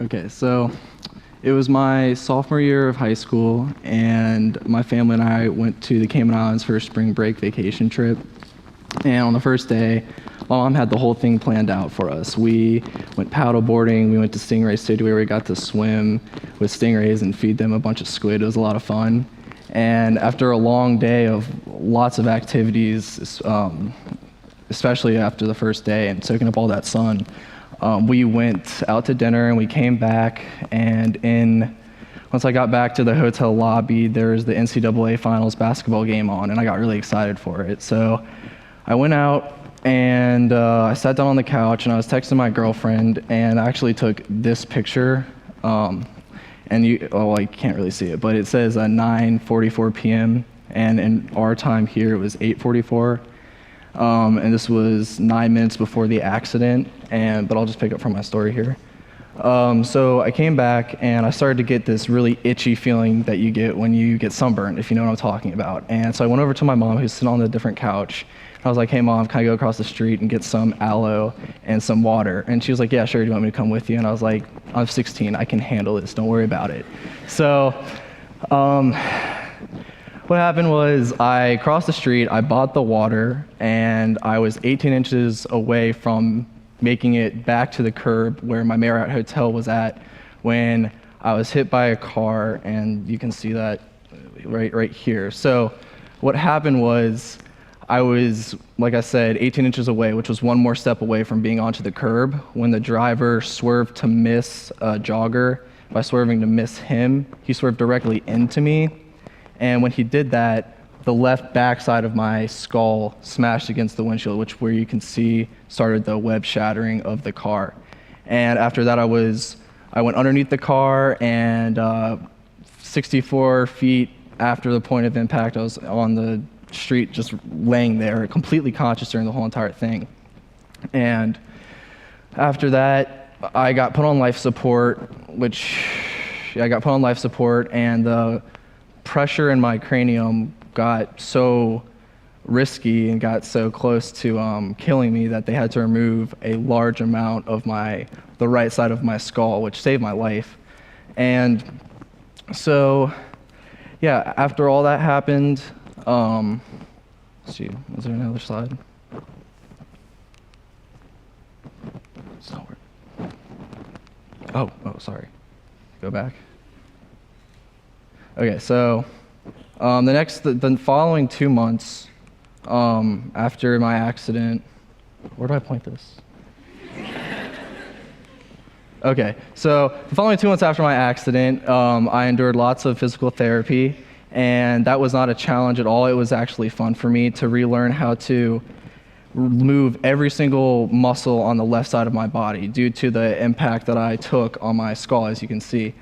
Okay, so it was my sophomore year of high school, and my family and I went to the Cayman Islands for a spring break vacation trip. And on the first day, my mom had the whole thing planned out for us. We went paddle boarding, we went to Stingray City where we got to swim with stingrays and feed them a bunch of squid. It was a lot of fun. And after a long day of lots of activities, especially after the first day and soaking up all that sun, we went out to dinner and we came back, and once I got back to the hotel lobby, there was the NCAA finals basketball game on, and I got really excited for it. So I went out and I sat down on the couch and I was texting my girlfriend, and I actually took this picture. And I can't really see it, but it says 9:44 p.m. and in our time here it was 8:44. And this was 9 minutes before the accident, but I'll just pick up from my story here. So I came back and I started to get this really itchy feeling that you get when you get sunburned, if you know what I'm talking about. And so I went over to my mom, who's sitting on a different couch. I was like, "Hey mom, can I go across the street and get some aloe and some water?" And she was like, "Yeah, sure, do you want me to come with you?" And I was like, "I'm 16, I can handle this, don't worry about it." So what happened was I crossed the street, I bought the water, and I was 18 inches away from making it back to the curb where my Marriott hotel was at when I was hit by a car, and you can see that right here. So what happened was I was, like I said, 18 inches away, which was one more step away from being onto the curb, when the driver swerved to miss a jogger. By swerving to miss him, he swerved directly into me. And when he did that, the left backside of my skull smashed against the windshield, which where you can see started the web shattering of the car. And after that, I went underneath the car, and 64 feet after the point of impact, I was on the street just laying there, completely conscious during the whole entire thing. And after that, I got put on life support, and the pressure in my cranium got so risky and got so close to killing me that they had to remove a large amount of the right side of my skull, which saved my life. And so, yeah, after all that happened, let's see, is there another slide? It's not working. Oh, sorry. Go back. Okay, so the following 2 months after my accident, where do I point this? Okay, so the following 2 months after my accident, I endured lots of physical therapy, and that was not a challenge at all. It was actually fun for me to relearn how to move every single muscle on the left side of my body due to the impact that I took on my skull, as you can see.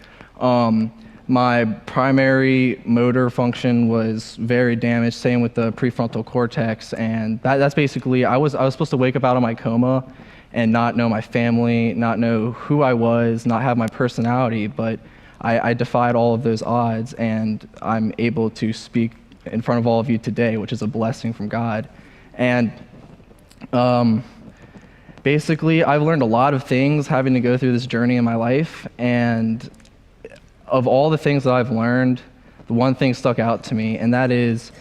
My primary motor function was very damaged, same with the prefrontal cortex, and that's basically, I was supposed to wake up out of my coma and not know my family, not know who I was, not have my personality, but I defied all of those odds, and I'm able to speak in front of all of you today, which is a blessing from God. And basically, I've learned a lot of things having to go through this journey in my life, and of all the things that I've learned, the one thing stuck out to me, and that is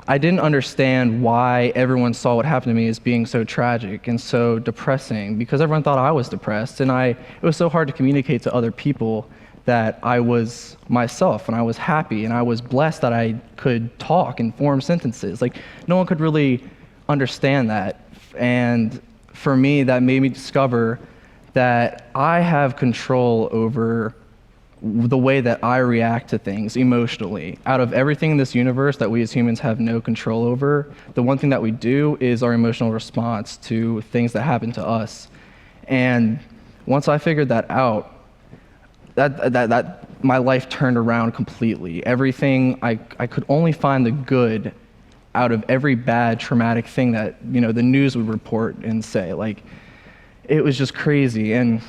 I didn't understand why everyone saw what happened to me as being so tragic and so depressing, because everyone thought I was depressed, and it was so hard to communicate to other people that I was myself and I was happy and I was blessed that I could talk and form sentences. Like, no one could really understand that. And for me, that made me discover that I have control over the way that I react to things emotionally. Out of everything in this universe that we as humans have no control over, the one thing that we do is our emotional response to things that happen to us. And once I figured that out, that my life turned around completely. Everything, I could only find the good out of every bad traumatic thing that, the news would report and say. Like, it was just crazy. And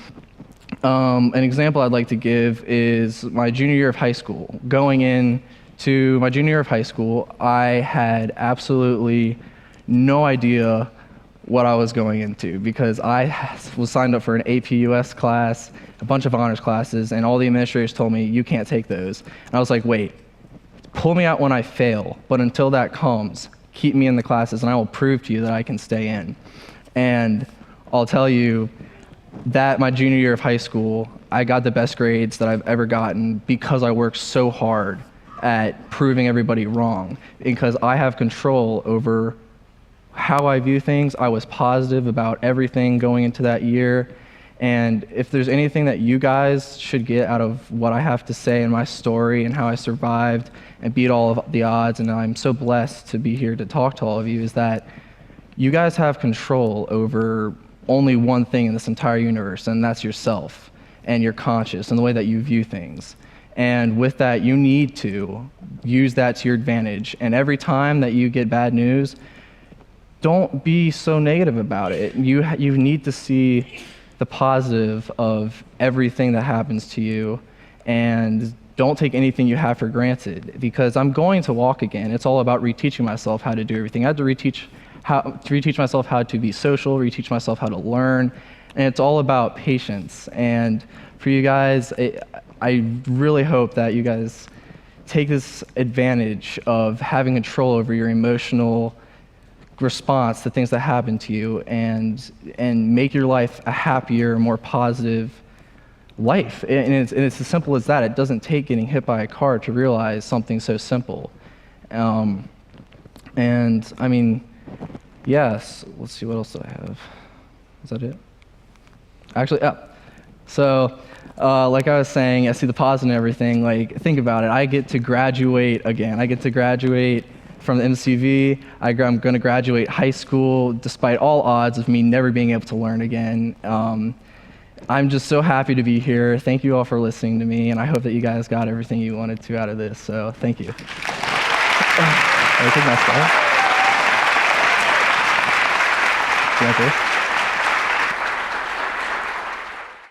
an example I'd like to give is my junior year of high school. Going into my junior year of high school, I had absolutely no idea what I was going into, because I was signed up for an AP US class, a bunch of honors classes, and all the administrators told me, you can't take those. And I was like, wait, pull me out when I fail, but until that comes, keep me in the classes and I will prove to you that I can stay in. And I'll tell you that my junior year of high school, I got the best grades that I've ever gotten because I worked so hard at proving everybody wrong, because I have control over how I view things. I was positive about everything going into that year. And if there's anything that you guys should get out of what I have to say in my story and how I survived and beat all of the odds, and I'm so blessed to be here to talk to all of you, is that you guys have control over only one thing in this entire universe, and that's yourself and your conscious and the way that you view things. And with that, you need to use that to your advantage. And every time that you get bad news, don't be so negative about it. You need to see the positive of everything that happens to you, and don't take anything you have for granted, because I'm going to walk again. It's all about reteaching myself how to do everything. I had to reteach myself how to be social, reteach myself how to learn, and it's all about patience. And for you guys, I really hope that you guys take this advantage of having control over your emotional response to things that happen to you, and make your life a happier, more positive life. And it's as simple as that. It doesn't take getting hit by a car to realize something so simple. And I mean, yes, let's see, what else do I have? Is that it? Actually, yeah. So, like I was saying, I see the positive in everything. Like, think about it. I get to graduate again. I get to graduate from the MCV. I'm going to graduate high school despite all odds of me never being able to learn again. I'm just so happy to be here. Thank you all for listening to me, and I hope that you guys got everything you wanted to out of this. So thank you. Can I take my spot?